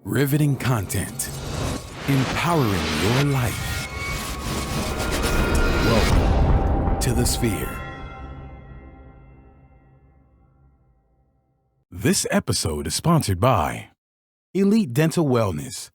Riveting content. Empowering your life. Welcome to the Sphere. This episode is sponsored by Elite Dental Wellness.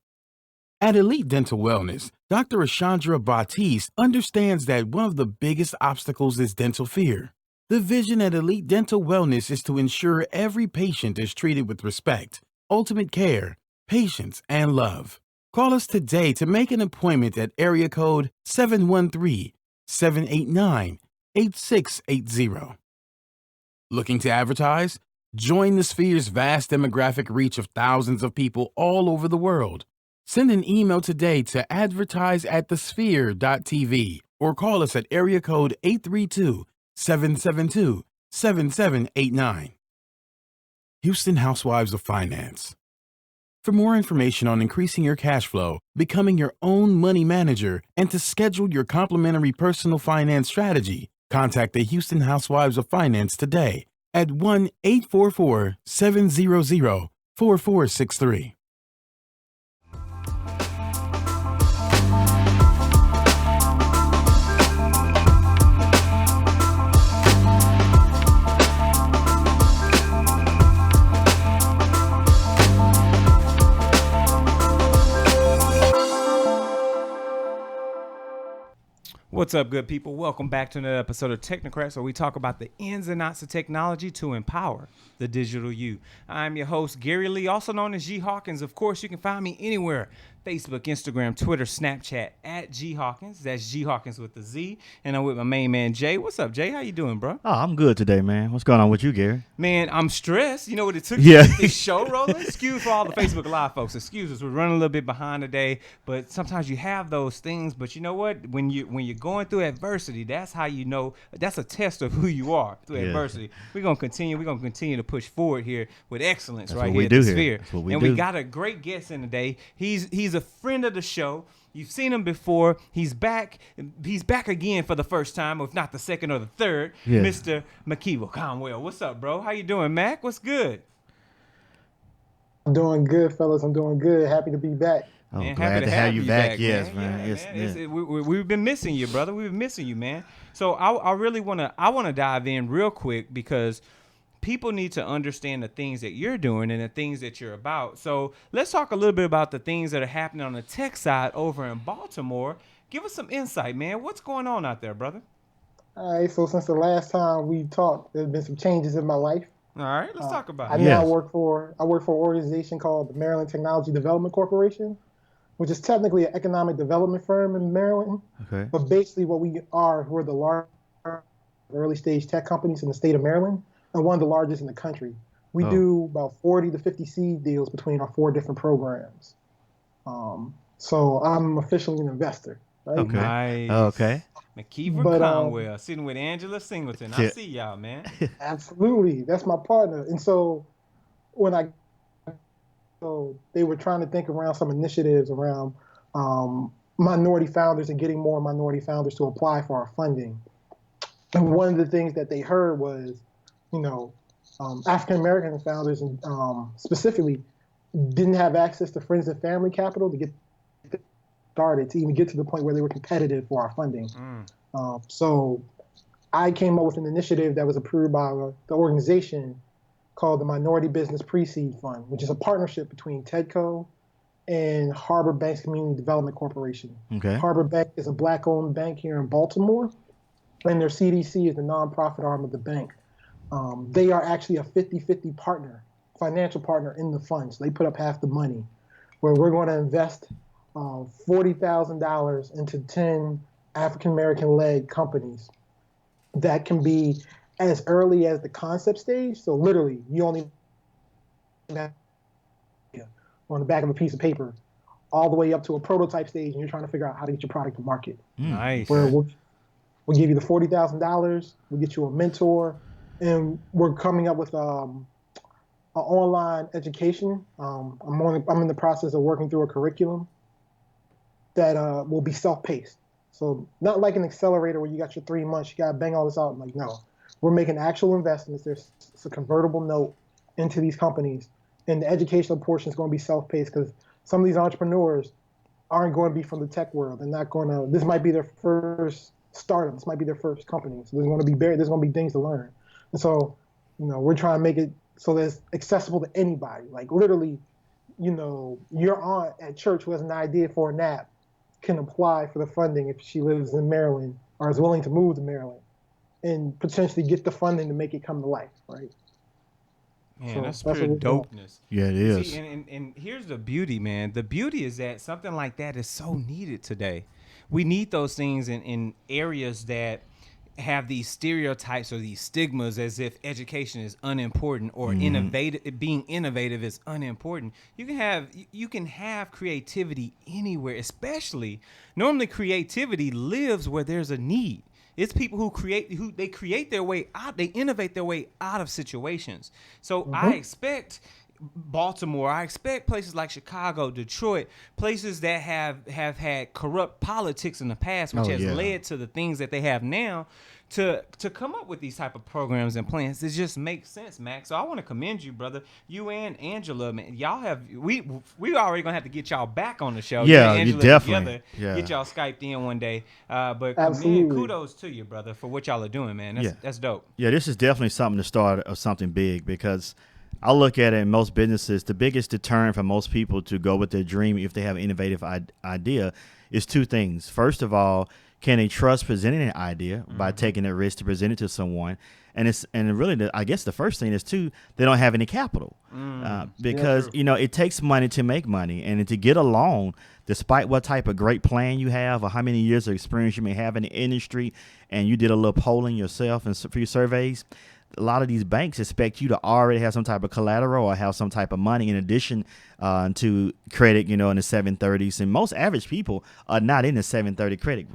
At Elite Dental Wellness, Dr. ASHANDRA BATISTE understands that one of the biggest obstacles is dental fear. The vision at Elite Dental Wellness is to ensure every patient is treated with respect, ultimate care, patience, and love. Call us today to make an appointment at area code 713-789-8680. Looking to advertise? Join the Sphere's vast demographic reach of thousands of people all over the world. Send an email today to advertise@thesphere.tv or call us at area code 832-772-7789. Houston Housewives of Finance. For more information on increasing your cash flow, becoming your own money manager, and to schedule your complimentary personal finance strategy, contact the Houston Housewives of Finance today at 1-844-700-4463. What's up, good people? Welcome back to another episode of Technocrats, where we talk about the ins and outs of technology to empower the digital you. I'm your host, Gary Lee, also known as G Hawkins. Of course, you can find me anywhere: Facebook, Instagram, Twitter, Snapchat, at G Hawkins. That's G Hawkins with the Z. And I'm with my main man, Jay. What's up, Jay? How you doing, bro? Oh, I'm good today, man. What's going on with you, Gary? Man, I'm stressed. You know what it took Yeah. to get this show rolling? Excuse for all the Facebook Live folks. Excuse us. We're running a little bit behind today, but sometimes you have those things. But you know what? When you're going through adversity, that's how you know. That's a test of who you are through adversity. We're gonna continue to push forward here with excellence. That's right what here we at do the here. Sphere. That's what we and do. we got a great guest in today. He's a friend of the show. You've seen him before. He's back. He's back again for the first time, if not the second or the third. Yeah. Mr. McKeever Conwell. What's up, bro? How you doing, Mac? What's good? I'm doing good, fellas. I'm doing good. Happy to be back. Oh, Man, glad happy to have you back. Yes, man. man. Yeah, man. We've been missing you, brother. We've been missing you, man. So I really wanna dive in real quick, because people need to understand the things that you're doing and the things that you're about. So let's talk a little bit about the things that are happening on the tech side over in Baltimore. Give us some insight, man. What's going on out there, brother? All right, so since the last time we talked, there's been some changes in my life. All right, let's talk about I it. now Yes. work for an organization called the Maryland Technology Development Corporation, which is technically an economic development firm in Maryland. Okay. But basically what we're the largest early stage tech companies in the state of Maryland, and one of the largest in the country. We do about 40 to 50 seed deals between our 4 different programs. So I'm officially an investor. Right? Okay. Nice. Okay. McKeever But, Conwell sitting with Angela Singleton. I Yeah. see y'all, man. Absolutely, that's my partner. And so they were trying to think around some initiatives around minority founders and getting more minority founders to apply for our funding. And one of the things that they heard was, African American founders specifically didn't have access to friends and family capital to get started, to even get to the point where they were competitive for our funding. So I came up with an initiative that was approved by the organization called the Minority Business Pre-Seed Fund, which is a partnership between TEDCO and Harbor Bank's Community Development Corporation. Okay. Harbor Bank is a Black-owned bank here in Baltimore, and their CDC is the nonprofit arm of the bank. They are actually a 50-50 partner, financial partner in the fund. So they put up half the money, where we're going to invest $40,000 into 10 African-American led companies that can be as early as the concept stage. So literally, you only have on the back of a piece of paper, all the way up to a prototype stage, and you're trying to figure out how to get your product to market. Nice. Where we'll give you the $40,000, we'll get you a mentor, and we're coming up with an online education. I'm in the process of working through a curriculum that will be self-paced. So not like an accelerator where you got your 3 months, you got to bang all this out. I'm like, no, we're making actual investments. It's a convertible note into these companies, and the educational portion is going to be self-paced because some of these entrepreneurs aren't going to be from the tech world. They're not going to. This might be their first startup. This might be their first company. So there's going to be things to learn. And so, we're trying to make it so that it's accessible to anybody. Like literally, your aunt at church who has an idea for an app can apply for the funding if she lives in Maryland or is willing to move to Maryland and potentially get the funding to make it come to life, right? Man, So that's what pure we're doing. dopeness. Yeah, it is. See, and here's the beauty, man. The beauty is that something like that is so needed today. We need those things in areas that have these stereotypes or these stigmas as if education is unimportant or innovative. Being innovative is unimportant. You can have creativity anywhere, especially normally creativity lives where there's a need. It's people who create their way out. They innovate their way out of situations. So I expect Baltimore, I expect places like Chicago, Detroit, places that have had corrupt politics in the past, which has led to the things that they have now, to come up with these type of programs and plans. It just makes sense, Max. So I want to commend you, brother. You and Angela, man. Y'all have we already gonna have to get y'all back on the show. Yeah, you and you Angela definitely. together, get y'all Skyped in one day. But Absolutely. kudos to you, brother, for what y'all are doing, man. That's dope. Yeah, this is definitely something to start of something big because I look at it in most businesses, the biggest deterrent for most people to go with their dream if they have an innovative idea is two things. First of all, can they trust presenting an idea by taking a risk to present it to someone? And really, I guess the first thing is too, they don't have any capital because it takes money to make money, and to get a loan, despite what type of great plan you have or how many years of experience you may have in the industry, and you did a little polling yourself and for your surveys. A lot of these banks expect you to already have some type of collateral or have some type of money in addition to credit, in the 730s. And most average people are not in the 730 credit.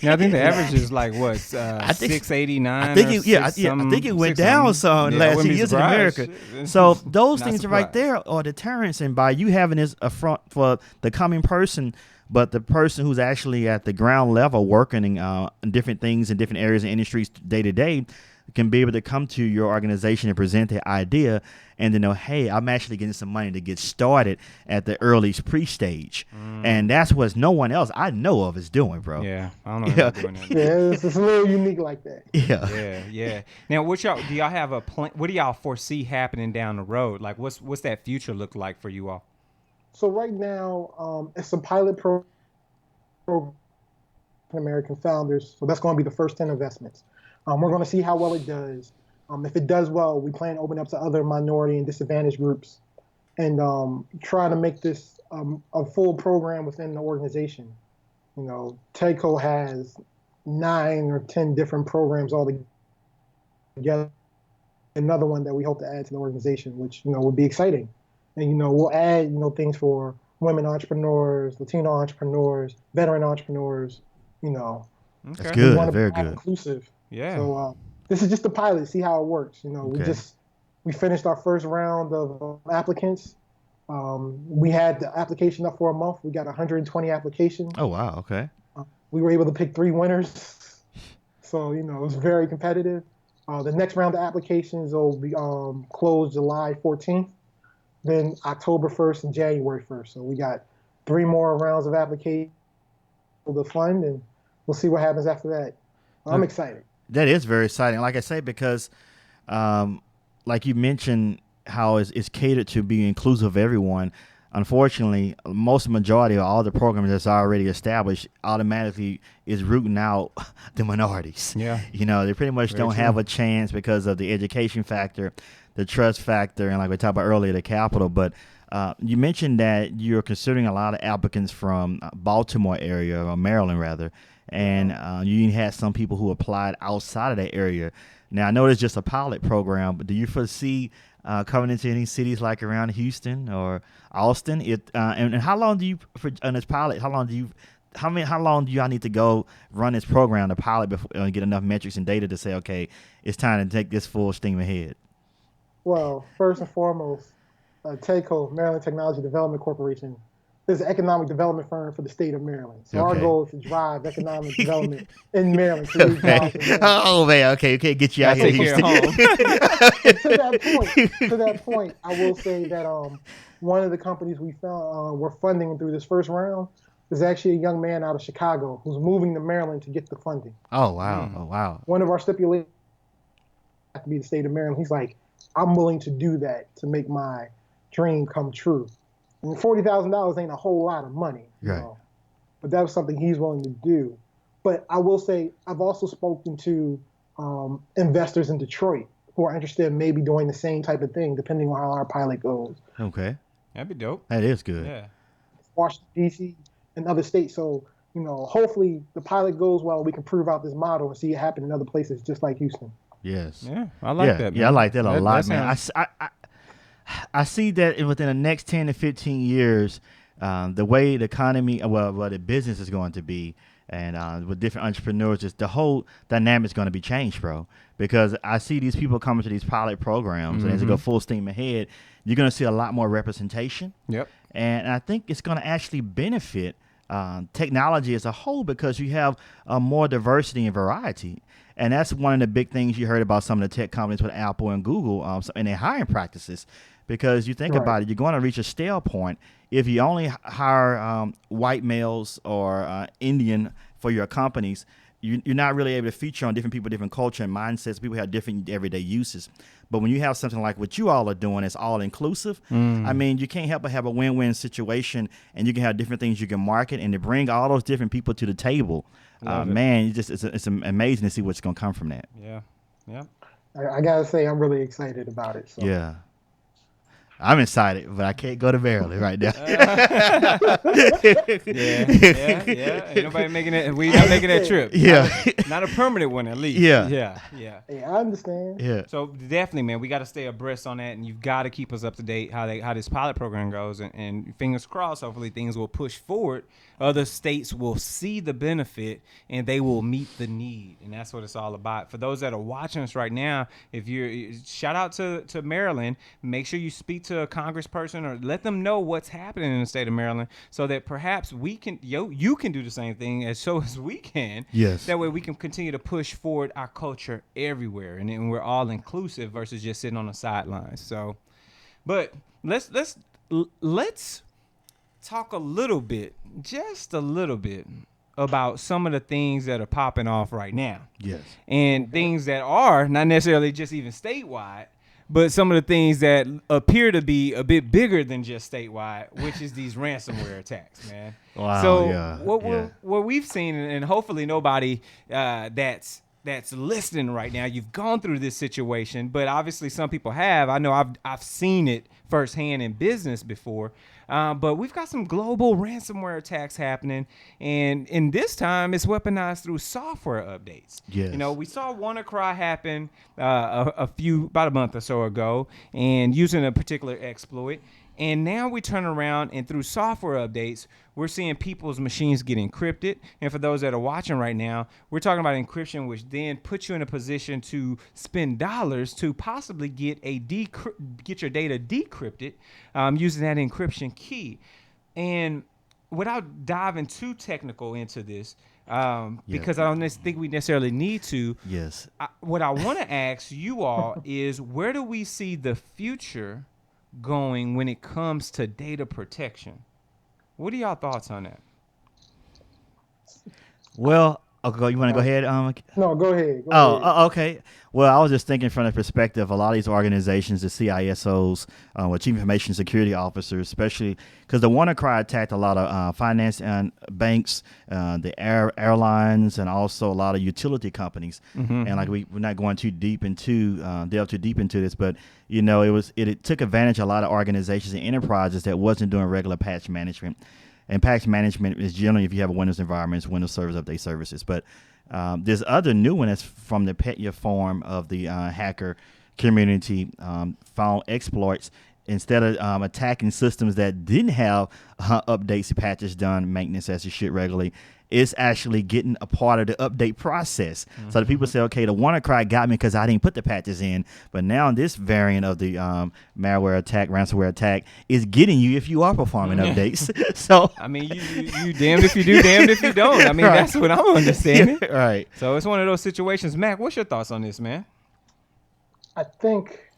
Yeah, I think the average is like what, 689. I think it went down some last 2 years in America. So those things right there are deterrents, and by you having this affront for the coming person. But the person who's actually at the ground level working in different things in different areas and industries day to day can be able to come to your organization and present their idea and to know, hey, I'm actually getting some money to get started at the earliest pre-stage. And that's what no one else I know of is doing, bro. Yeah, I don't know if they're doing that. Yeah, it's a little unique like that. Yeah. Now, do y'all have a plan? What do y'all foresee happening down the road? Like, what's that future look like for you all? So right now, it's a pilot program for American founders. So that's going to be the first 10 investments. We're going to see how well it does. If it does well, we plan to open up to other minority and disadvantaged groups and try to make this a full program within the organization. TEDCO has 9 or 10 different programs all together. Another one that we hope to add to the organization, which would be exciting. And we'll add things for women entrepreneurs, Latino entrepreneurs, veteran entrepreneurs. That's good. We want to Very be good. Inclusive. Yeah. So this is just the pilot. See how it works. Okay. We finished our first round of applicants. We had the application up for a month. We got 120 applications. Oh wow. Okay. We were able to pick 3 winners. So it was very competitive. The next round of applications will be closed July 14th. Then October 1st and January 1st. So we got 3 more rounds of application for the fund, and we'll see what happens after that. I'm excited. That is very exciting. Like I say, because like you mentioned, how it's catered to be inclusive of everyone. Unfortunately, majority of all the programs that's already established automatically is rooting out the minorities. Yeah. They pretty much don't have a chance because of the education factor, the trust factor, and like we talked about earlier, the capital. But you mentioned that you're considering a lot of applicants from Baltimore area, or Maryland rather, and you had some people who applied outside of that area. Now, I know it's just a pilot program, but do you foresee coming into any cities like around Houston or Austin? And how long do you, on this pilot, how long do y'all need to go run this program, the pilot, before get enough metrics and data to say, okay, it's time to take this full steam ahead? Well, first and foremost, TEDCO, Maryland Technology Development Corporation, is an economic development firm for the state of Maryland. So our Okay. goal is to drive economic development in Maryland, create jobs in Maryland. Oh man, okay, get you out Gotta here, take care of Houston. home. To that point, I will say that one of the companies we found we're funding through this first round is actually a young man out of Chicago who's moving to Maryland to get the funding. Oh wow, oh wow. One of our stipulations has to be the state of Maryland. He's like, I'm willing to do that to make my dream come true. And $40,000 ain't a whole lot of money, you Right. know, but that was something he's willing to do. But I will say, I've also spoken to investors in Detroit who are interested in maybe doing the same type of thing, depending on how our pilot goes. Okay, That'd be dope. that is good. Yeah. Washington, D.C., and other states. So, you know, hopefully the pilot goes well. We can prove out this model and see it happen in other places, just like Houston. Yes. Yeah. I like yeah, that, man. yeah, I like that a lot, that man. sounds- I see that within the next 10 to 15 years, the way the economy, well, the business is going to be, and with different entrepreneurs, just the whole dynamic is going to be changed, bro. Because I see these people coming to these pilot programs, and as they go full steam ahead, you're going to see a lot more representation. Yep. And I think it's going to actually benefit technology as a whole because you have more diversity and variety. And that's one of the big things you heard about some of the tech companies with Apple and Google in their hiring practices. Because you think about it, you're going to reach a stale point if you only hire white males or Indian for your companies. You're not really able to feature on different people, different culture and mindsets. People have different everyday uses. But when you have something like what you all are doing, it's all inclusive. I mean, you can't help but have a win-win situation, and you can have different things you can market, and to bring all those different people to the table. Man, it's amazing to see what's going to come from that. Yeah. Yeah. I gotta say, I'm really excited about it. So. Yeah. I'm excited, but I can't go to Maryland right now. Yeah. Ain't nobody making it. We not making that trip. Yeah. Not a permanent one, at least. Yeah. Yeah. Hey, I understand. Yeah. So definitely, man, we got to stay abreast on that, and you've got to keep us up to date how this pilot program goes, and fingers crossed, hopefully things will push forward. Other states will see the benefit, and they will meet the need, and that's what it's all about. For those that are watching us right now, if you're shout out to Maryland, make sure you speak to a congressperson or let them know what's happening in the state of Maryland, so that perhaps we can you can do the same thing as we can. Yes. That way we can continue to push forward our culture everywhere, and then we're all inclusive versus just sitting on the sidelines. So, but let's talk a little bit, just a little bit, about some of the things that are popping off right now. Yes. And things that are not necessarily just even statewide, but some of the things that appear to be a bit bigger than just statewide, which is these ransomware attacks, man. Wow, So yeah, what we've seen, and hopefully nobody that's listening right now, you've gone through this situation, but obviously some people have. I know I've seen it firsthand in business before. But we've got some global ransomware attacks happening, and in this time, it's weaponized through software updates. Yes. You know, we saw WannaCry happen about a month or so ago, and using a particular exploit. And now we turn around and through software updates, we're seeing people's machines get encrypted. And for those that are watching right now, we're talking about encryption, which then puts you in a position to spend dollars to possibly get your data decrypted using that encryption key. And without diving too technical into this, because I don't think we necessarily need to. Yes. What I want to ask you all is, where do we see the future going when it comes to data protection? What are y'all thoughts on that? Well, you want to go ahead? No, go ahead. Okay. Well, I was just thinking from the perspective, a lot of these organizations, the CISOs, or Chief Information Security Officers, especially because the WannaCry attacked a lot of finance and banks, the airlines, and also a lot of utility companies. And like we're not going too deep into delve too deep into this, but you know, it took advantage of a lot of organizations and enterprises that wasn't doing regular patch management. And patch management is generally, if you have a Windows environment, it's Windows Service Update Services. But there's other new one that's from the pettier form of the hacker community, found exploits. Instead of attacking systems that didn't have updates and patches done, maintenance as you should regularly, It's actually getting a part of the update process. So the people say, okay, the WannaCry got me because I didn't put the patches in. But now this variant of the malware attack, ransomware attack, is getting you if you are performing updates. So I mean, you damned if you do, damned if you don't. I mean, that's what I'm understanding. Right. So it's one of those situations. Mac, what's your thoughts on this, man? I think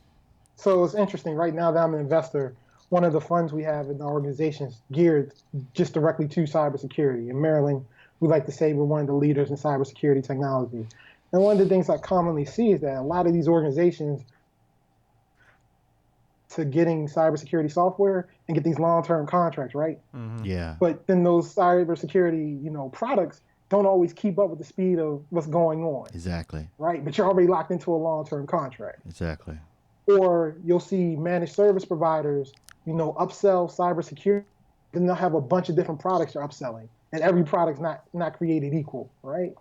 so. It's interesting. Right now that I'm an investor, one of the funds we have in the organization is geared just directly to cybersecurity. In Maryland, we like to say we're one of the leaders in cybersecurity technology. And one of the things I commonly see is that a lot of these organizations to getting cybersecurity software and get these long-term contracts, right? Yeah. But then those cybersecurity, products don't always keep up with the speed of what's going on, Exactly. right? But you're already locked into a long-term contract. Exactly. Or you'll see managed service providers, upsell cybersecurity, then they'll have a bunch of different products they're upselling, and every product's not created equal, right?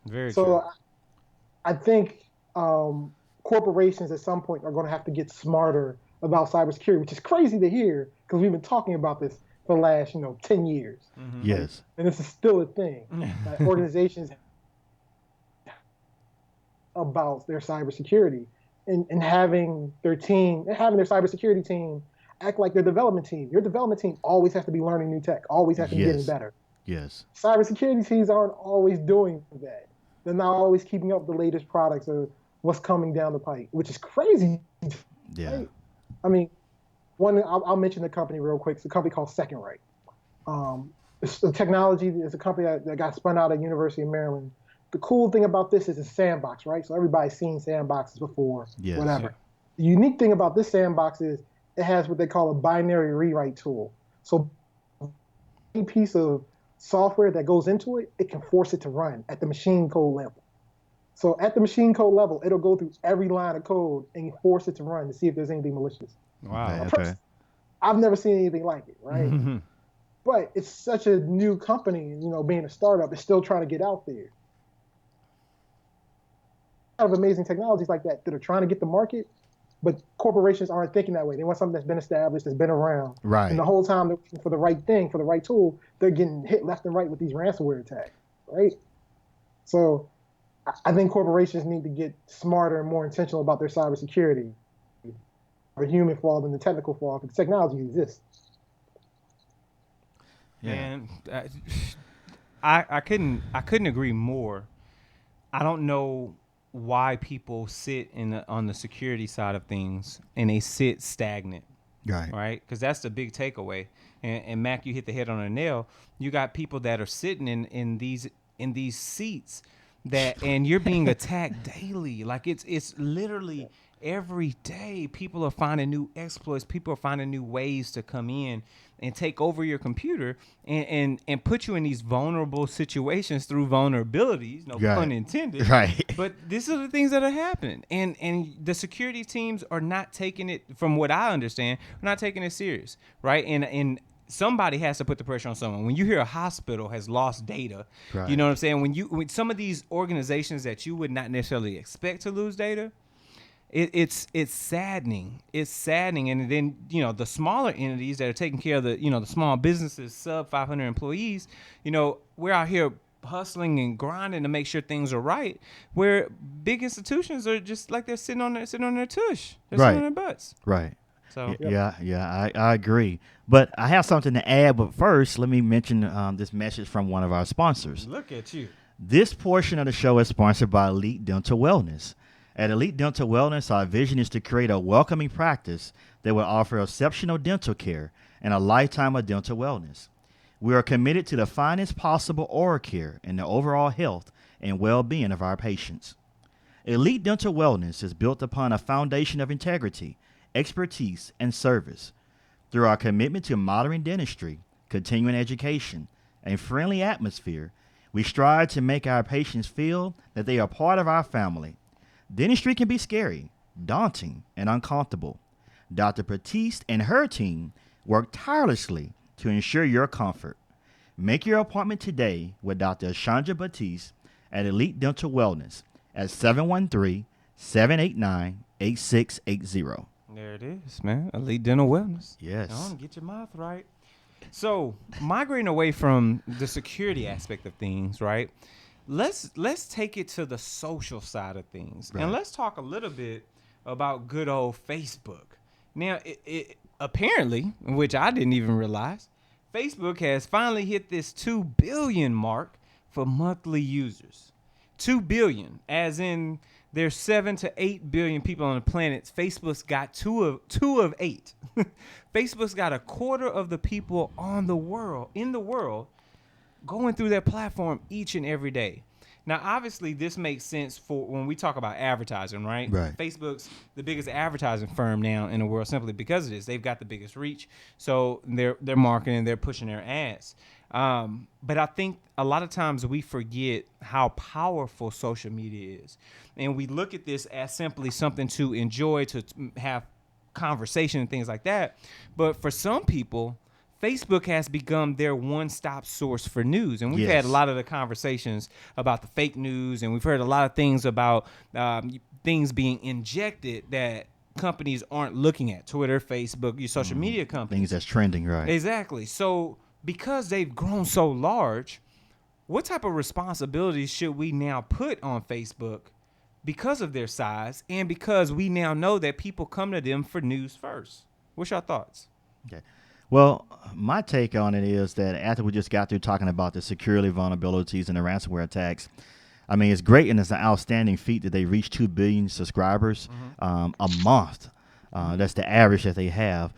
Very So true. I think corporations at some point are going to have to get smarter about cybersecurity, which is crazy to hear because we've been talking about this for the last 10 years. Yes. And this is still a thing. Organizations about their cybersecurity and having their cybersecurity team act like their development team. Your development team always has to be learning new tech, always has to be getting better. Yes. Cybersecurity teams aren't always doing that. They're not always keeping up with the latest products or what's coming down the pipe, which is crazy. Yeah. Right? I mean, I'll mention the company real quick. It's a company called Second Right. It's a technology. It's a company that got spun out at University of Maryland. The cool thing about this is it's a sandbox, right? So everybody's seen sandboxes before, Yes. whatever. The unique thing about this sandbox is it has what they call a binary rewrite tool. So any piece of software that goes into it, it can force it to run at the machine code level. So at the machine code level, it'll go through every line of code and force it to run to see if there's anything malicious. Wow. Okay. I've never seen anything like it, right? But it's such a new company, being a startup, it's still trying to get out there. A lot of amazing technologies like that are trying to get the market, but corporations aren't thinking that way. They want something that's been established, that's been around. Right. And the whole time they're looking for the right thing, for the right tool, they're getting hit left and right with these ransomware attacks, right? So I think corporations need to get smarter and more intentional about their cybersecurity. The human flaw than the technical flaw, because the technology exists. Yeah. And I couldn't agree more. I don't know why people sit on the security side of things and they sit stagnant, right? Because that's the big takeaway. And Mac, you hit the head on a nail. You got people that are sitting in these seats and you're being attacked daily. Like it's literally every day people are finding new exploits. People are finding new ways to come in and take over your computer and put you in these vulnerable situations through vulnerabilities, no pun intended. Right. But these are the things that are happening. And the security teams are not taking it, from what I understand, not taking it serious, right? And somebody has to put the pressure on someone. When you hear a hospital has lost data, you know what I'm saying? When some of these organizations that you would not necessarily expect to lose data, it's saddening. It's saddening. And then, the smaller entities that are taking care of the small businesses, sub 500 employees, we're out here hustling and grinding to make sure things are right, where big institutions are just like they're sitting on their tush. They're sitting on their butts. Right. So Yeah, I agree. But I have something to add. But first, let me mention this message from one of our sponsors. Look at you. This portion of the show is sponsored by Elite Dental Wellness. At Elite Dental Wellness, our vision is to create a welcoming practice that will offer exceptional dental care and a lifetime of dental wellness. We are committed to the finest possible oral care and the overall health and well-being of our patients. Elite Dental Wellness is built upon a foundation of integrity, expertise, and service. Through our commitment to modern dentistry, continuing education, and friendly atmosphere, we strive to make our patients feel that they are part of our family. Dentistry can be scary, daunting, and uncomfortable. Dr. Batiste and her team work tirelessly to ensure your comfort. Make your appointment today with Dr. ASHANDRA Batiste at Elite Dental Wellness at 713-789-8680. There it is, man. Elite Dental Wellness. Yes. Get your mouth right. So migrating away from the security aspect of things, right? Let's take it to the social side of things, Right. and let's talk a little bit about good old Facebook. Now, it apparently, which I didn't even realize, Facebook has finally hit this 2 billion mark for monthly users. 2 billion, as in there's 7 to 8 billion people on the planet. Facebook's got two of 8. Facebook's got a quarter of the people in the world going through their platform each and every day. Now, obviously, this makes sense for when we talk about advertising, right? Right. Facebook's the biggest advertising firm now in the world simply because of this. They've got the biggest reach, so they're marketing, they're pushing their ads. But I think a lot of times we forget how powerful social media is, and we look at this as simply something to enjoy, to have conversation and things like that. But for some people, Facebook has become their one-stop source for news. And we've had a lot of the conversations about the fake news, and we've heard a lot of things about things being injected that companies aren't looking at. Twitter, Facebook, your social media companies. Things that's trending, right? Exactly. So because they've grown so large, what type of responsibilities should we now put on Facebook because of their size and because we now know that people come to them for news first? What's your thoughts? Okay. Well, my take on it is that after we just got through talking about the security vulnerabilities and the ransomware attacks, I mean, it's great and it's an outstanding feat that they reach 2 billion subscribers a month. That's the average that they have.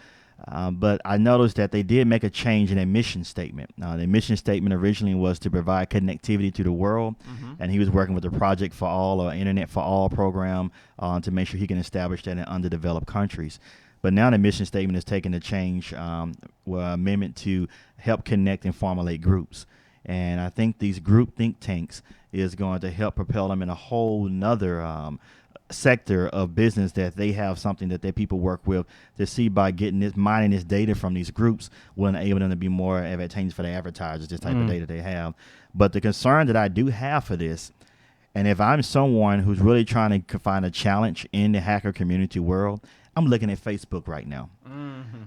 But I noticed that they did make a change in their mission statement. The mission statement originally was to provide connectivity to the world, and he was working with the Project for All or Internet for All program to make sure he can establish that in underdeveloped countries. But now the mission statement is taking a change, amendment to help connect and formulate groups. And I think these group think tanks is going to help propel them in a whole nother sector of business, that they have something that their people work with to see by getting this, mining this data from these groups will enable them to be more advantageous for the advertisers, this type of data they have. But the concern that I do have for this, and if I'm someone who's really trying to find a challenge in the hacker community world, I'm looking at Facebook right now.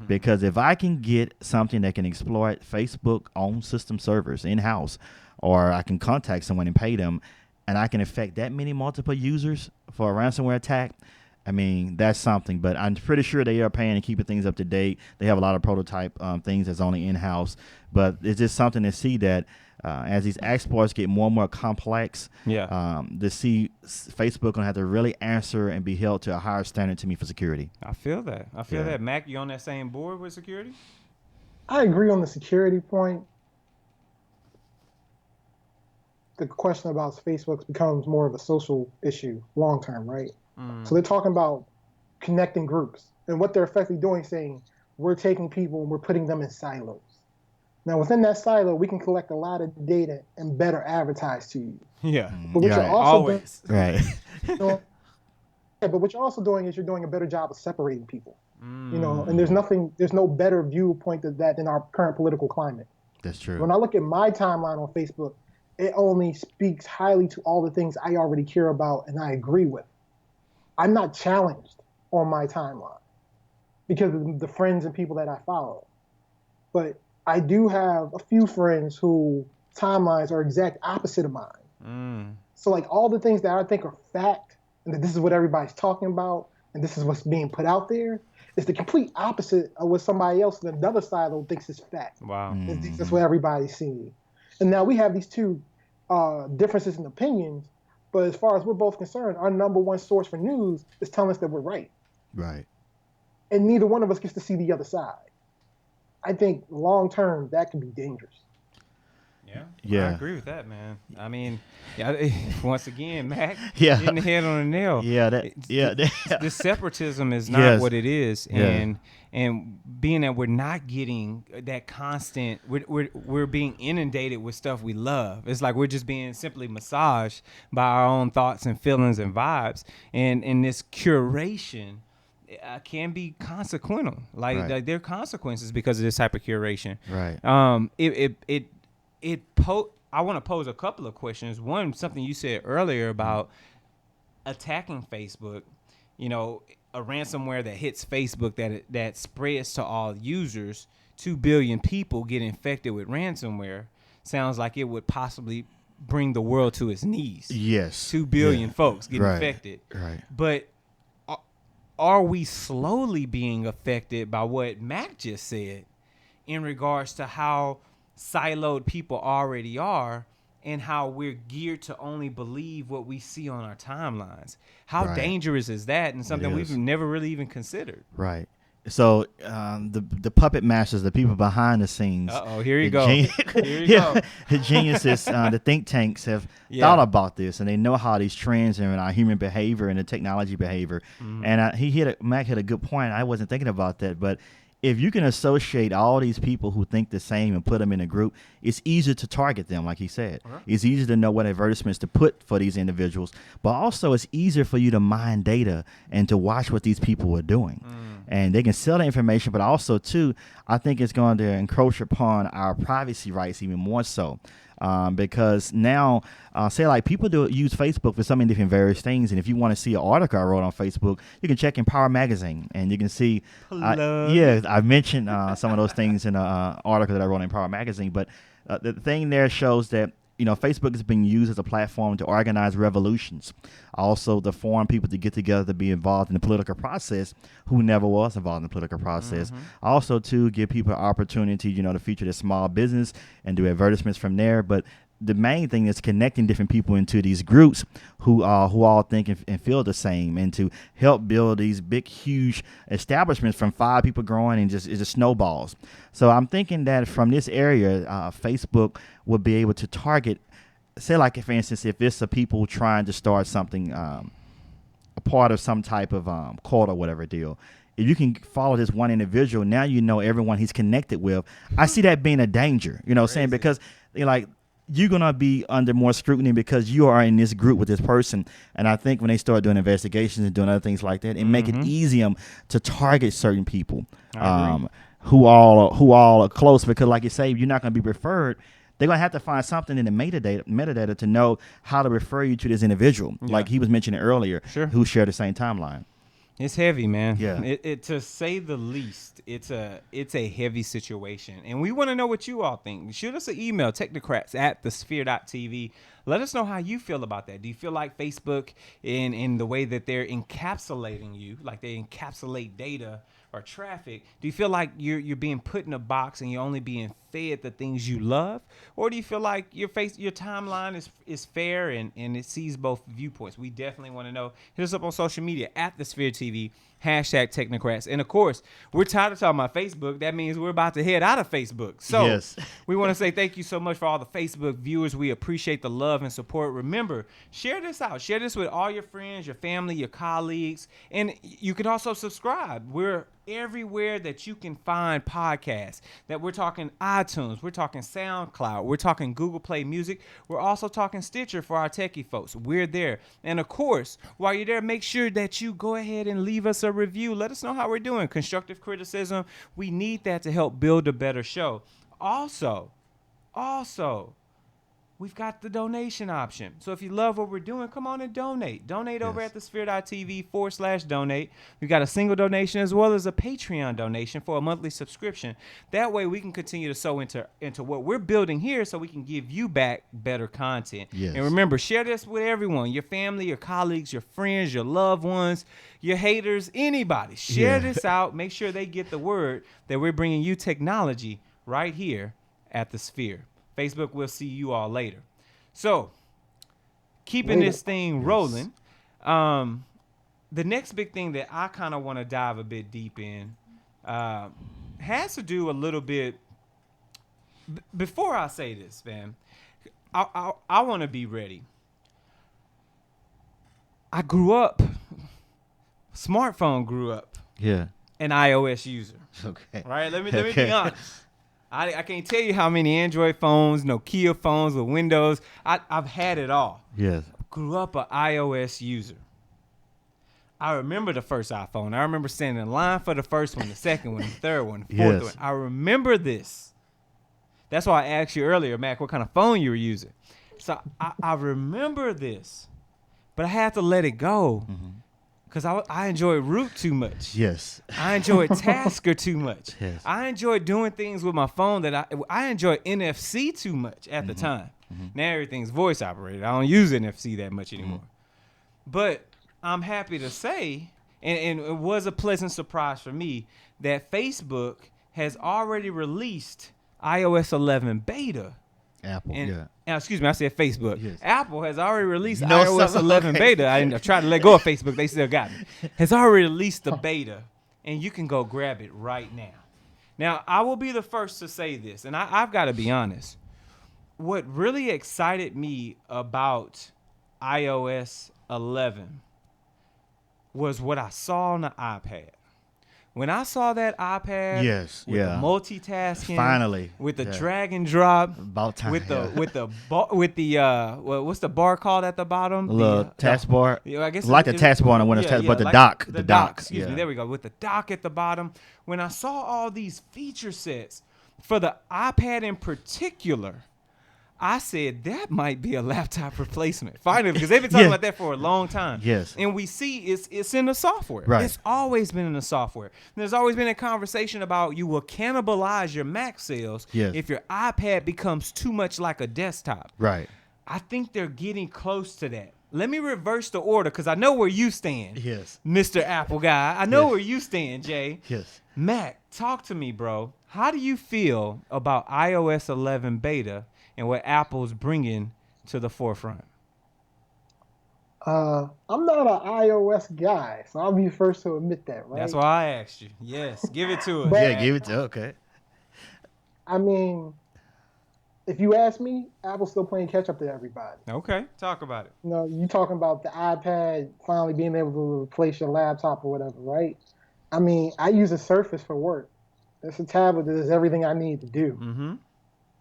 Because if I can get something that can exploit Facebook own system servers in-house, or I can contact someone and pay them, and I can affect that many multiple users for a ransomware attack, I mean, that's something. But I'm pretty sure they are paying and keeping things up to date. They have a lot of prototype things that's only in-house. But it's just something to see that as these exploits get more and more complex, to see Facebook gonna have to really answer and be held to a higher standard to me for security. I feel that. that. Mac, you on that same board with security? I agree on the security point. The question about Facebook becomes more of a social issue long term, right? So they're talking about connecting groups, and what they're effectively doing, saying we're taking people and we're putting them in silos. Now, within that silo, we can collect a lot of data and better advertise to you. Yeah. But what you're also always. Right. but what you're also doing is you're doing a better job of separating people. And there's no better viewpoint of that than our current political climate. That's true. When I look at my timeline on Facebook, it only speaks highly to all the things I already care about and I agree with. I'm not challenged on my timeline because of the friends and people that I follow. But I do have a few friends who timelines are exact opposite of mine. So like all the things that I think are fact and that this is what everybody's talking about and this is what's being put out there is the complete opposite of what somebody else on another silo thinks is fact. Wow. And thinks that's what everybody's seeing. And now we have these two differences in opinions, but as far as we're both concerned, our number one source for news is telling us that we're right. Right. And neither one of us gets to see the other side. I think long term that can be dangerous. Yeah, I agree with that, man. I mean, once again, Mac, Yeah. hitting the head on the nail. The separatism is not what it is, and being that we're not getting that constant, we're being inundated with stuff we love. It's like we're just being simply massaged by our own thoughts and feelings and vibes, and in this curation. Can be consequential. Like there are consequences because of this type of curation. Right. I want to pose a couple of questions. One, something you said earlier about attacking Facebook. A ransomware that hits Facebook that spreads to all users 2 billion people get infected with ransomware sounds like it would possibly bring the world to its knees. Yes. 2 billion folks get infected. Right. But are we slowly being affected by what Mac just said in regards to how siloed people already are and how we're geared to only believe what we see on our timelines? How dangerous is that, and something we've never really even considered? Right. So the puppet masters, the people behind the scenes. Here you go. Here you go. The geniuses, the think tanks have thought about this, and they know how these trends are in our human behavior and the technology behavior. And Mac hit a good point. I wasn't thinking about that, but if you can associate all these people who think the same and put them in a group, it's easier to target them, like he said. It's easier to know what advertisements to put for these individuals, but also it's easier for you to mine data and to watch what these people are doing. And they can sell the information, but also, too, I think it's going to encroach upon our privacy rights even more so. Because now, say like people use Facebook for so many different various things, and if you want to see an article I wrote on Facebook, you can check Empower Magazine, and you can see. I mentioned some of those things in an article that I wrote in Empower Magazine, but the thing there shows that Facebook is being used as a platform to organize revolutions, also to form people to get together to be involved in the political process who never was involved in the political process. Also to give people an opportunity, to feature their small business and do advertisements from there. But the main thing is connecting different people into these groups who all think and feel the same, and to help build these big, huge establishments from 5 people growing and just snowballs. So I'm thinking that from this area, Facebook will be able to target, say like, for instance, if it's a people trying to start something, a part of some type of cult or whatever deal. If you can follow this one individual, now everyone he's connected with. I see that being a danger, what I'm saying? Because you're going to be under more scrutiny because you are in this group with this person. And I think when they start doing investigations and doing other things like that, it make it easier to target certain people who all are close. Because like you say, you're not going to be referred. They're going to have to find something in the metadata to know how to refer you to this individual, like he was mentioning earlier, who share the same timeline. It's heavy, man. Yeah. It to say the least, it's a heavy situation. And we want to know what you all think. Shoot us an email, technocrats@thesphere.tv. Let us know how you feel about that. Do you feel like Facebook, in the way that they're encapsulating you, like they encapsulate data or traffic, do you feel like you're being put in a box and you're only being fed the things you love? Or do you feel like your timeline is fair and it sees both viewpoints? We definitely want to know. Hit us up on social media @thesphere.tv, #Technocrats. And of course, we're tired of talking about Facebook. That means we're about to head out of Facebook. So we want to say thank you so much for all the Facebook viewers. We appreciate the love and support. Remember, share this out. Share this with all your friends, your family, your colleagues. And you can also subscribe. We're everywhere that you can find podcasts. That we're talking iTunes, we're talking SoundCloud, we're talking Google Play Music, we're also talking Stitcher for our techie folks. We're there. And of course, while you're there, make sure that you go ahead and leave us a review. Let us know how we're doing. Constructive criticism, we need that to help build a better show. Also, we've got the donation option. So if you love what we're doing, come on and donate. Donate over at thesphere.tv/donate. We've got a single donation as well as a Patreon donation for a monthly subscription. That way we can continue to sow into what we're building here so we can give you back better content. Yes. And remember, share this with everyone, your family, your colleagues, your friends, your loved ones, your haters, anybody. Share this out. Make sure they get the word that we're bringing you technology right here at The Sphere. Facebook, we'll see you all later. So, keeping this thing rolling, the next big thing that I kind of want to dive a bit deep in has to do a little bit. Before I say this, man, I want to be ready. I grew up, smartphone grew up, an iOS user. Okay. Right? Let me be honest. I can't tell you how many Android phones, Nokia phones with Windows. I've had it all. Yes. Grew up an iOS user. I remember the first iPhone. I remember standing in line for the first one, the second one, the third one, the fourth one. I remember this. That's why I asked you earlier, Mac, what kind of phone you were using. So I remember this, but I had to let it go because I enjoy Root too much. Yes. I enjoy Tasker too much. Yes. I enjoy doing things with my phone that I enjoy NFC too much at the time. Now everything's voice operated. I don't use NFC that much anymore. But I'm happy to say, and it was a pleasant surprise for me, that Facebook has already released iOS 11 beta. Apple. And, excuse me, I said Facebook. Yes. Apple has already released You know iOS something? 11 Okay. beta. I tried to let go of Facebook. They still got me. Has already released the beta, and you can go grab it right now. Now, I will be the first to say this, and I've got to be honest. What really excited me about iOS 11 was what I saw on the iPad. When I saw that iPad with the multitasking, finally, with the drag and drop, about time, with the what's the bar called at the bottom? The little taskbar. I guess like a taskbar on the Windows taskbar, but the dock. The dock. Excuse me. There we go. With the dock at the bottom. When I saw all these feature sets for the iPad in particular, I said that might be a laptop replacement. Finally, because they've been talking about that for a long time. Yes. And we see it's in the software. Right. It's always been in the software. And there's always been a conversation about you will cannibalize your Mac sales if your iPad becomes too much like a desktop. Right. I think they're getting close to that. Let me reverse the order because I know where you stand. Yes. Mr. Apple guy. I know where you stand, Jay. Yes. Mac, talk to me, bro. How do you feel about iOS 11 beta and what Apple's bringing to the forefront? I'm not an iOS guy, so I'll be the first to admit that, right? That's why I asked you. Yes, give it to us. But- Give it to okay. I mean, if you ask me, Apple's still playing catch up to everybody. Okay, talk about it. You know, you talking about the iPad finally being able to replace your laptop or whatever, right? I mean, I use a Surface for work. It's a tablet that does everything I need to do. Mm-hmm.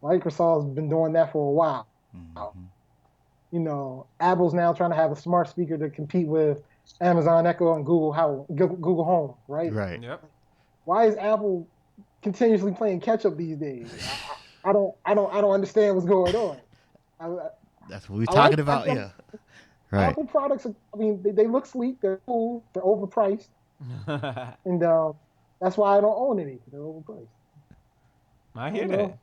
Microsoft's been doing that for a while. Mm-hmm. You know, Apple's now trying to have a smart speaker to compete with Amazon Echo and Google Home, right? Right. Yep. Why is Apple continuously playing catch up these days? I don't understand what's going on. That's what we're talking about. Like, Yeah. Right. Apple products, they look sleek, they're cool, they're overpriced, and that's why I don't own any. They're overpriced. I hear You know? that.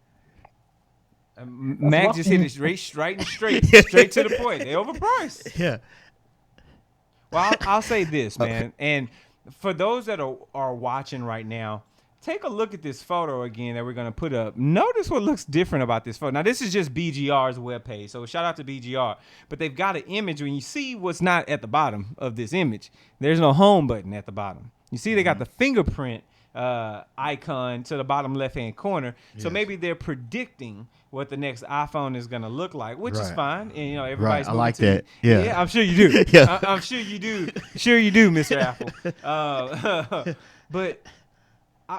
Mac just hit it straight to the point. They overpriced. Yeah. Well, I'll say this, man. And for those that are watching right now, take a look at this photo again that we're going to put up. Notice what looks different about this photo. Now, this is just BGR's webpage, so shout out to BGR. But they've got an image. When you see what's not at the bottom of this image, there's no home button at the bottom. You see they got the fingerprint icon to the bottom left-hand corner. So maybe they're predicting what the next iPhone is going to look like, which is fine. And, you know, everybody's I moving like to that. Yeah. I'm sure you do. Yeah. I'm sure you do. Sure you do, Mr. Apple. But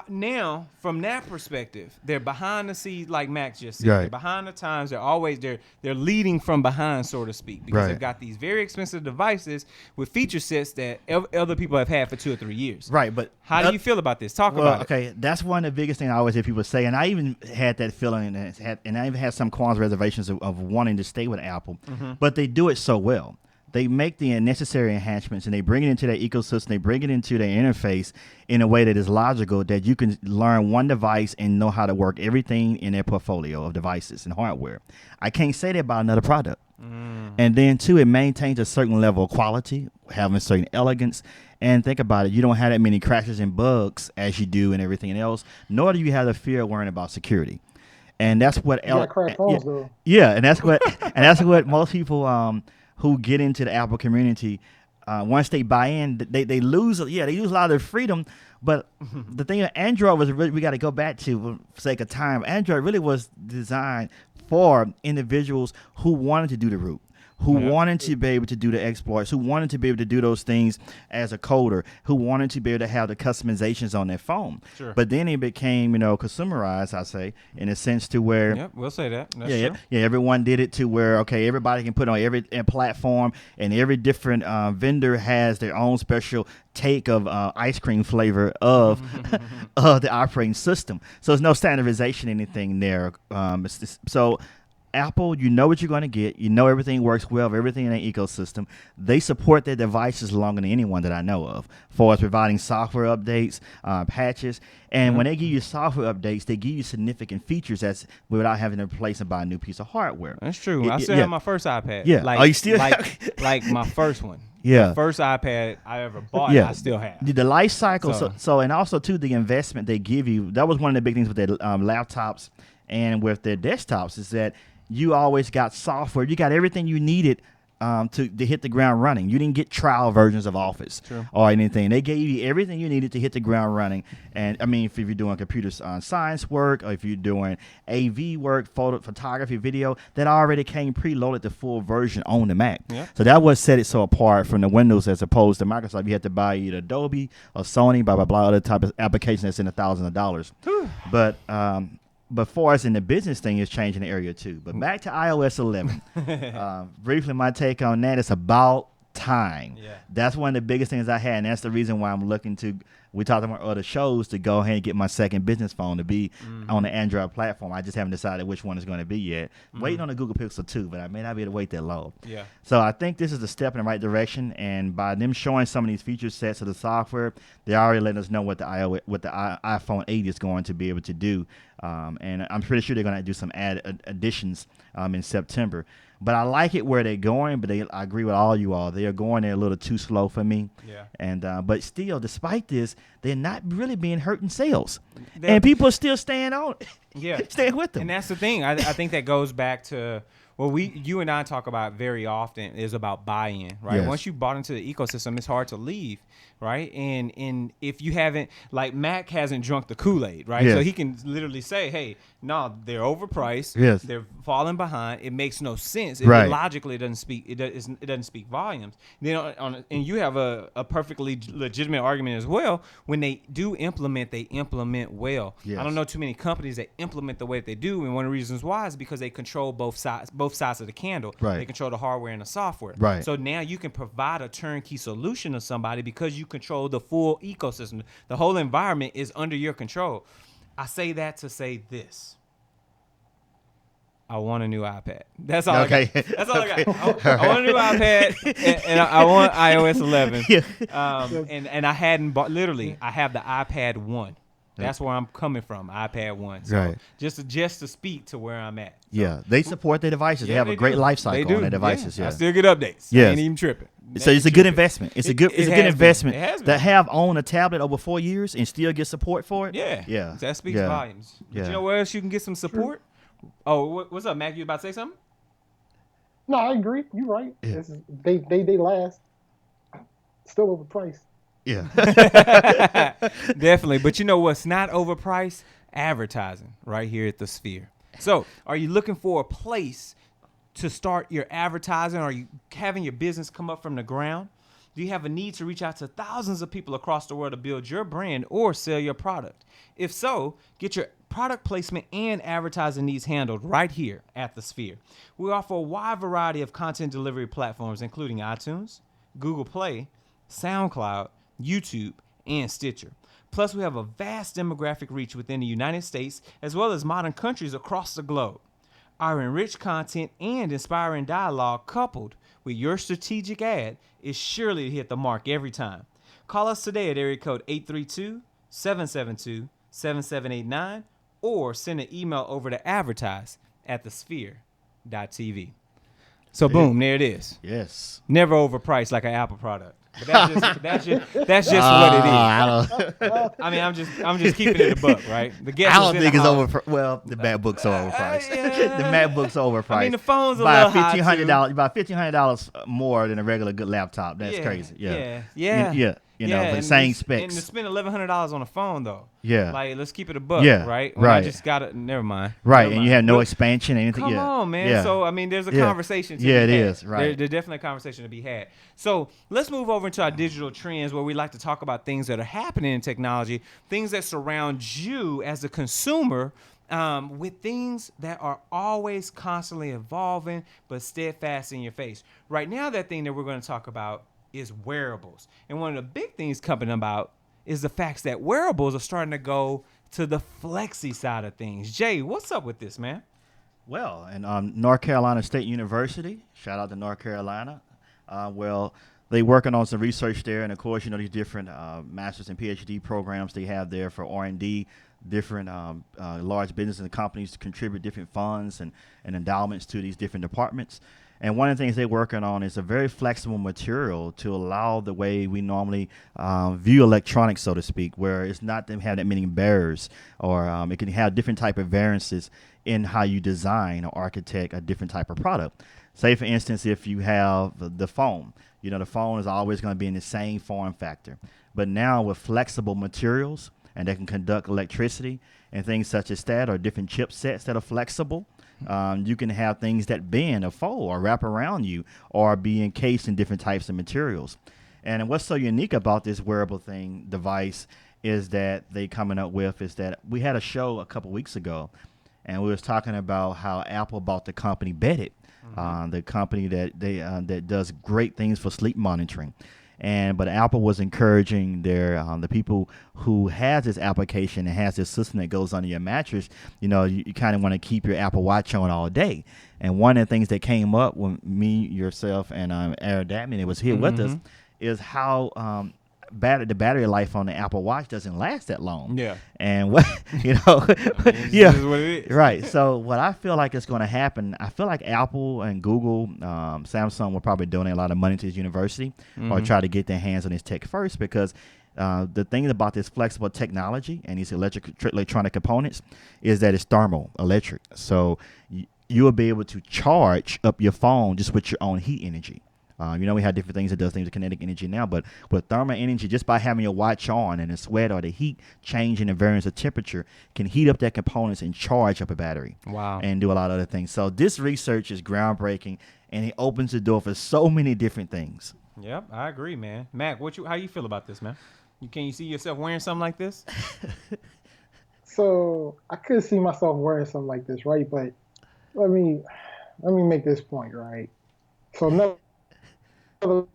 now, from that perspective, they're behind the scenes, like Max just said. Right. They're behind the times. They're leading from behind, so to speak, because Right. they've got these very expensive devices with feature sets that other people have had for 2 or 3 years. Right. But How do you feel about this? Talk well, about it. okay, that's one of the biggest things I always hear people say, and I even had that feeling, and I even had some qualms reservations of wanting to stay with Apple, but they do it so well. They make the necessary enhancements, and they bring it into their ecosystem. They bring it into their interface in a way that is logical, that you can learn one device and know how to work everything in their portfolio of devices and hardware. I can't say that about another product. And then, too, it maintains a certain level of quality, having a certain elegance. And think about it, you don't have that many crashes and bugs as you do and everything else, nor do you have the fear of worrying about security. And that's what You got cracked phones, though. Yeah, and that's what most people who get into the Apple community, once they buy in, they lose. They lose a lot of their freedom. But the thing of Android was really, we got to go back to, for sake of time, Android really was designed for individuals who wanted to do the root, who wanted to be able to do the exploits, who wanted to be able to do those things as a coder, who wanted to be able to have the customizations on their phone. Sure. But then it became, consumerized, I say, in a sense to where Yep, we'll say that. That's yeah, true. yeah. Everyone did it to where everybody can put on every platform, and every different vendor has their own special take of ice cream flavor of of the operating system. So there's no standardization anything there. So Apple, you know what you're going to get. You know everything works well, everything in their ecosystem. They support their devices longer than anyone that I know of, for as providing software updates, patches. And when they give you software updates, they give you significant features that's without having to replace and buy a new piece of hardware. That's true. I still have my first iPad. Yeah. Like, Oh, you still like my first one. Yeah. The first iPad I ever bought, Yeah. I still have. The life cycle. So- So and also too, the investment they give you. That was one of the big things with their laptops and with their desktops is that you always got software. You got everything you needed to hit the ground running. You didn't get trial versions of Office or anything. They gave you everything you needed to hit the ground running. And I mean, if you're doing computer science work, or if you're doing AV work, photography, video, that already came preloaded the full version on the Mac. Yeah. So that was set it so apart from the Windows as opposed to Microsoft. You had to buy either Adobe or Sony, blah blah blah, other type of application that's in $1,000 of dollars. But for us in the business thing is changing the area too. But back to iOS 11. Briefly, my take on that is about time. Yeah. That's one of the biggest things I had, and that's the reason why I'm looking to. We talked about other shows to go ahead and get my second business phone to be on the Android platform. I just haven't decided which one it's going to be yet. Waiting on the Google Pixel 2, but I may not be able to wait that long. Yeah. So I think this is a step in the right direction, and by them showing some of these feature sets of the software, they're already letting us know what the iPhone 8 is going to be able to do. And I'm pretty sure they're going to do some additions in September. But I like it where they're going, but I agree with all you all. They are going there a little too slow for me. Yeah. And but still, despite this, they're not really being hurt in sales. And people are still staying on Yeah. staying with them. And that's the thing. I think that goes back to what you and I talk about very often is about buy-in, right? Yes. Once you bought into the ecosystem, it's hard to leave, right? And if you haven't, like Mac hasn't drunk the Kool-Aid, right? Yes. So he can literally say, hey, no, they're overpriced. Yes. They're falling behind. It makes no sense. Right. Logically, it doesn't speak volumes. Then and you have a perfectly legitimate argument as well. When they do implement, they implement well. Yes. I don't know too many companies that implement the way that they do, and one of the reasons why is because they control both sides of the candle. Right. They control the hardware and the software. Right. So now you can provide a turnkey solution to somebody because you control the full ecosystem. The whole environment is under your control. I say that to say this. I want a new iPad. That's all Okay. I got. That's all I got. I want a new iPad, and I want iOS 11. Yeah. And I hadn't bought, literally, I have the iPad 1. That's where I'm coming from, iPad 1. So Right. just to speak to where I'm at. So, Yeah, they support their devices. yeah, they have a great do. life They cycle do. on their devices. Yeah. I still get updates. Yes. I ain't even tripping. So it's a good investment. It's a good has been. investment It has to been. have owned a tablet over 4 years and still get support for it. Yeah. Yeah. That speaks Yeah. volumes. But Yeah. you know where else you can get some support? Oh, what's up, Mac? You about to say something? No, I agree. You're right. Yeah. They last. Still overpriced. Yeah. Definitely. But you know what's not overpriced? Advertising right here at the Sphere. So are you looking for a place to start your advertising? Are you having your business come up from the ground? Do you have a need to reach out to thousands of people across the world to build your brand or sell your product? If so, get your product placement and advertising needs handled right here at the Sphere. We offer a wide variety of content delivery platforms, including iTunes, Google Play, SoundCloud, YouTube, and Stitcher. Plus, we have a vast demographic reach within the United States as well as modern countries across the globe. Our enriched content and inspiring dialogue coupled with your strategic ad is surely to hit the mark every time. Call us today at area code 832-772-7789 or send an email over to advertise@thesphere.tv. So boom, there it is. Yes. Never overpriced like an Apple product. But that's just what it is. I mean, I'm just keeping it a buck, right? The guest I was don't in think the it's house. Well, the MacBooks are overpriced. Yeah. The MacBooks are overpriced. I mean, the phone's a by little high, $1,500, about $1,500 more than a regular good laptop. That's crazy. Yeah. Yeah. You know, for the and same And to specs. spend $1,100 on a phone, though. Yeah. Like, let's keep it a buck, Yeah, right? When I right. just got it. Never mind. Right, Never and mind. you have no Look, expansion, anything. Come Yeah. on, man. Yeah. So, I mean, there's a Yeah. conversation to Yeah, be it had. is, right. There's definitely a conversation to be had. So, let's move over into our digital trends where we like to talk about things that are happening in technology, things that surround you as a consumer, with things that are always constantly evolving but steadfast in your face. Right now, that thing that we're going to talk about is wearables. And one of the big things coming about is the fact that wearables are starting to go to the flexi side of things. Jay, what's up with this, man? Well, and North Carolina State University, shout out to North Carolina. Well, they working on some research there, and of course, these different master's and PhD programs they have there for R&D. Different large businesses and companies contribute different funds and endowments to these different departments. And one of the things they're working on is a very flexible material to allow the way we normally view electronics, so to speak, where it's not them have that many barriers, or it can have different type of variances in how you design or architect a different type of product. Say, for instance, if you have the phone, the phone is always going to be in the same form factor. But now with flexible materials, and they can conduct electricity and things such as that, or different chipsets that are flexible. You can have things that bend or fold or wrap around you or be encased in different types of materials. And what's so unique about this wearable device is that they coming up with is that we had a show a couple weeks ago, and we was talking about how Apple bought the company Beddit, the company that does great things for sleep monitoring. But Apple was encouraging the people who has this application and has this system that goes under your mattress. You kind of want to keep your Apple Watch on all day. And one of the things that came up when me, yourself, and Aaron Datman, it was here with us, is how the battery life on the Apple Watch doesn't last that long. Yeah. And what yeah, yeah, is what it is. right. So what I feel like is going to happen, I feel like Apple and Google, Samsung will probably donate a lot of money to this university or try to get their hands on this tech first, because the thing about this flexible technology and these electronic components is that it's thermal electric. So you will be able to charge up your phone just with your own heat energy. We have different things that does things with kinetic energy now, but with thermal energy, just by having your watch on and the sweat or the heat changing the variance of temperature can heat up that components and charge up a battery. Wow. And do a lot of other things. So this research is groundbreaking, and it opens the door for so many different things. Yep, I agree, man. Mac, how you feel about this, man? Can you see yourself wearing something like this? So I could see myself wearing something like this, right? But let me make this point, right? So the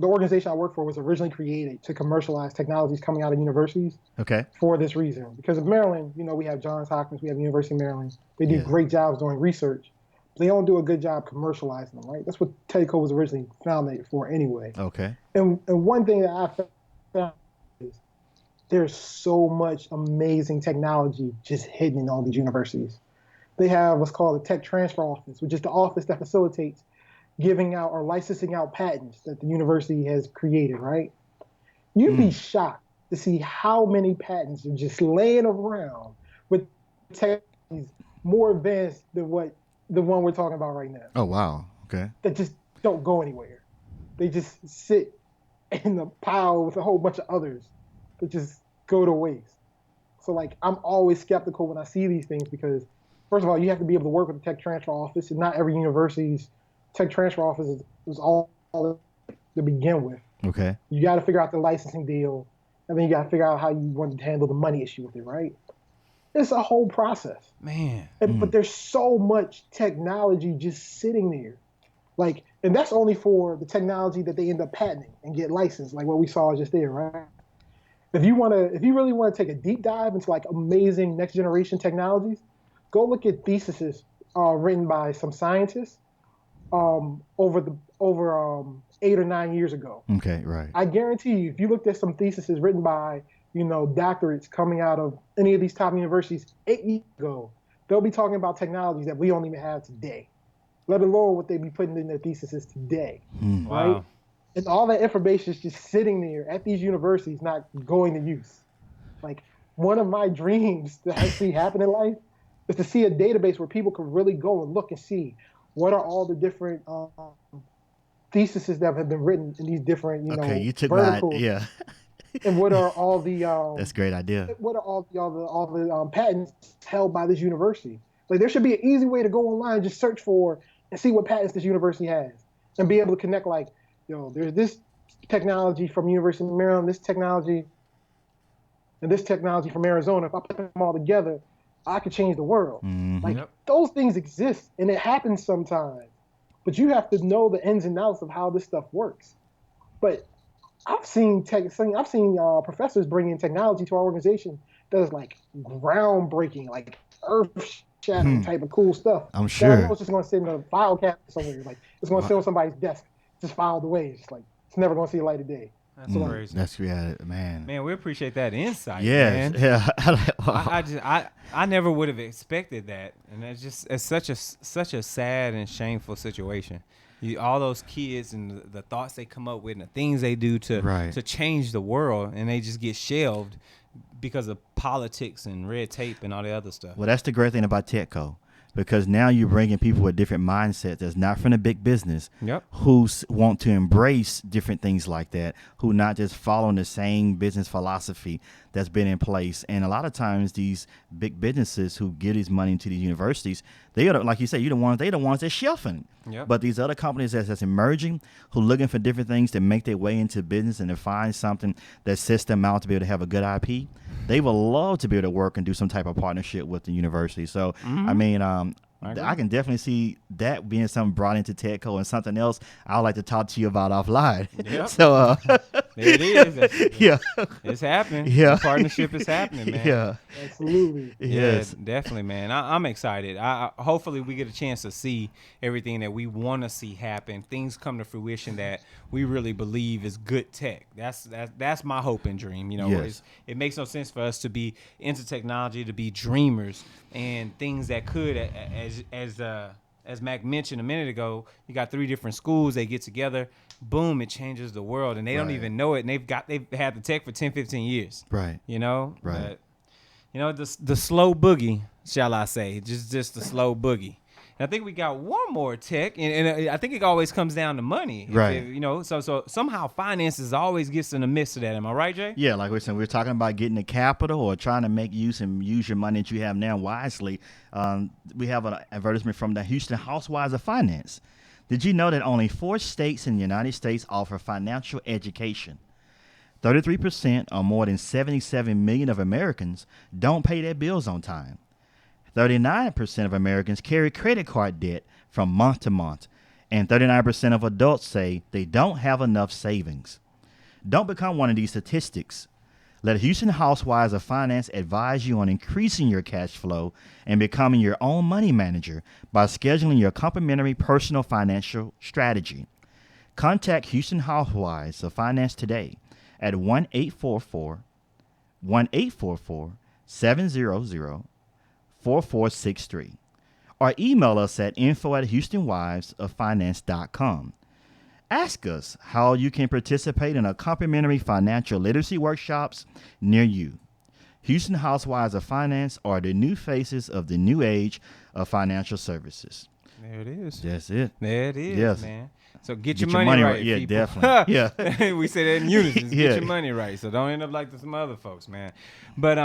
organization I work for was originally created to commercialize technologies coming out of universities. Okay. For this reason, because of Maryland, we have Johns Hopkins, we have University of Maryland. They do great jobs doing research. But they don't do a good job commercializing them, right? That's what TEDCO was originally founded for anyway. Okay. And one thing that I found is there's so much amazing technology just hidden in all these universities. They have what's called a tech transfer office, which is the office that facilitates giving out or licensing out patents that the university has created, right? You'd be shocked to see how many patents are just laying around with technologies more advanced than what the one we're talking about right now. Oh, wow. Okay. That just don't go anywhere. They just sit in the pile with a whole bunch of others that just go to waste. So I'm always skeptical when I see these things, because first of all, you have to be able to work with the tech transfer office, and not every university's tech transfer office is all to begin with. Okay. You got to figure out the licensing deal, and then you got to figure out how you want to handle the money issue with it, right? It's a whole process. Man. But there's so much technology just sitting there. And that's only for the technology that they end up patenting and get licensed, like what we saw just there, right? If you really want to take a deep dive into amazing next generation technologies, go look at theses written by some scientists over 8 or 9 years ago. Okay, right. I guarantee you, if you looked at some theses written by, doctorates coming out of any of these top universities 8 years ago, they'll be talking about technologies that we don't even have today, let alone what they be putting in their theses today, right? Wow. And all that information is just sitting there at these universities, not going to use. One of my dreams to actually happen in life is to see a database where people can really go and look and see what are all the different theses that have been written in these different, you took verticals. yeah. And what are all the That's a great idea. what are all the patents held by this university? There should be an easy way to go online, just search for and see what patents this university has, and be able to connect there's this technology from University of Maryland, this technology, and this technology from Arizona. If I put them all together, I could change the world. Those things exist, and it happens sometimes. But you have to know the ins and outs of how this stuff works. But I've seen professors bring in technology to our organization that is groundbreaking, earth chat type of cool stuff. I'm Then I sure. know it's just going to sit in a file cabinet somewhere. Like it's going to sit on somebody's desk, just filed away. It's like it's never going to see the light of day. That's crazy. That's man. Man, we appreciate that insight. Yes. Man. Yeah. I never would have expected that, and it's such a sad and shameful situation. All those kids and the thoughts they come up with and the things they do to change the world, and they just get shelved because of politics and red tape and all the other stuff. Well, that's the great thing about TechCo, because now you're bringing people with different mindsets that's not from the big business, who want to embrace different things like that, who not just following the same business philosophy that's been in place. And a lot of times these big businesses who give these money to these universities, they are, like you said, they the ones that's shelving. But these other companies that's emerging, who looking for different things to make their way into business and to find something that sets them out to be able to have a good IP, they would love to be able to work and do some type of partnership with the university. So, I mean, I can definitely see that being something brought into TechCo, and something else I'd like to talk to you about offline. So, there it is. It's happening. The partnership is happening, man. Absolutely. Yes. Definitely, man. I'm excited. Hopefully we get a chance to see everything that we want to see happen. Things come to fruition that we really believe is good tech. That's my hope and dream. You know, it makes no sense for us to be into technology, to be dreamers, and things that could, as Mac mentioned a minute ago, you got 3 different schools, they get together, boom, it changes the world, and they don't even know it, and they've had the tech for 10, 15 years. You know? But, the slow boogie, shall I say, just the slow boogie. And I think we got one more tech, and I think it always comes down to money. So somehow finances always gets in the midst of that. Am I right, Jay? Yeah, like we said, we're talking about getting the capital or trying to make use your money that you have now wisely. We have an advertisement from the Houston Housewives of Finance. Did you know that only 4 states in the United States offer financial education? 33%, or more than 77 million of Americans, don't pay their bills on time. 39% of Americans carry credit card debt from month to month, and 39% of adults say they don't have enough savings. Don't become one of these statistics. Let Houston Housewives of Finance advise you on increasing your cash flow and becoming your own money manager by scheduling your complimentary personal financial strategy. Contact Houston Housewives of Finance today at 1-844-700-4463 or email us at info@houstonwivesoffinance.com. Ask us how you can participate in a complimentary financial literacy workshops near you. Houston Housewives of Finance are the new faces of the new age of financial services. There it is. That's it. There it is, Yes. man. So get your money right. Yeah, people. definitely. Yeah. We say that in unison. Get your money right. So don't end up like some other folks, man. But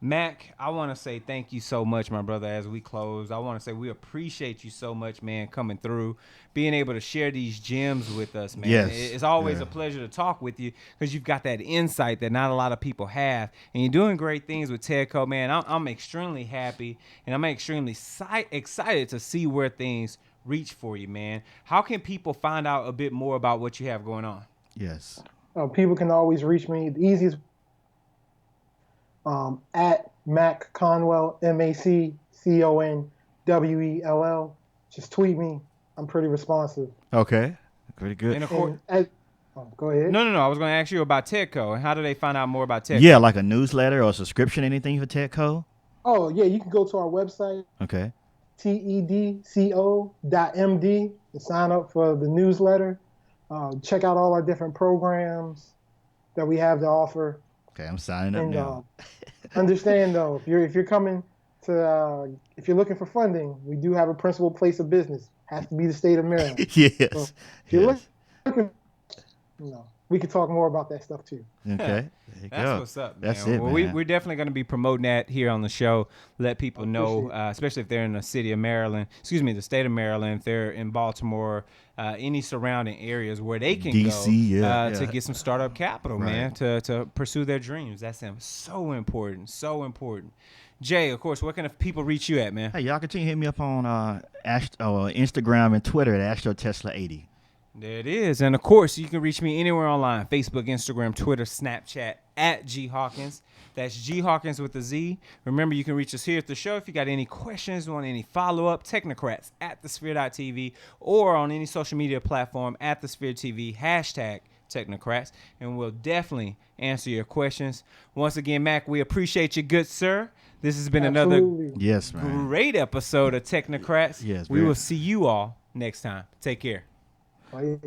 Mac, I want to say thank you so much, my brother, as we close. I want to say we appreciate you so much, man, coming through, being able to share these gems with us, man. Yes. It's always a pleasure to talk with you because you've got that insight that not a lot of people have. And you're doing great things with TechCo, man. I'm extremely happy, and I'm extremely excited to see where things reach for you, man. How can people find out a bit more about what you have going on? Yes. People can always reach me. The easiest at Mac Conwell, MacConwell. Just tweet me. I'm pretty responsive. Okay. Pretty good. And of course, go ahead. No. I was going to ask you about TechCo and how do they find out more about TechCo? Yeah, like a newsletter or a subscription, anything for TechCo? Oh, yeah. You can go to our website. Okay. TEDCO.MD to sign up for the newsletter. Check out all our different programs that we have to offer. Okay, I'm signing up now. Understand though, if you're coming to if you're looking for funding, we do have a principal place of business. Has to be the state of Maryland. Yes. So if you're looking, we could talk more about that stuff too. Okay. That's what's up, man. That's it, well, man. We're definitely going to be promoting that here on the show. Let people know, especially if they're in the city of Maryland, the state of Maryland, if they're in Baltimore, any surrounding areas where they can DC, go to get some startup capital, man, to pursue their dreams. That's so important, so important. Jay, of course, where can people reach you at, man? Hey, y'all continue to hit me up on Instagram and Twitter at AstroTesla80. There it is. And, of course, you can reach me anywhere online, Facebook, Instagram, Twitter, Snapchat, at G Hawkins. That's G Hawkins with a Z. Remember, you can reach us here at the show if you got any questions, want any follow-up. Technocrats at thesphere.tv or on any social media platform at thesphere.tv, hashtag Technocrats, and we'll definitely answer your questions. Once again, Mac, we appreciate you, good sir. This has been Absolutely. another Yes, man. great episode of Technocrats. Yes, we very. will see you all next time. Take care. Bye.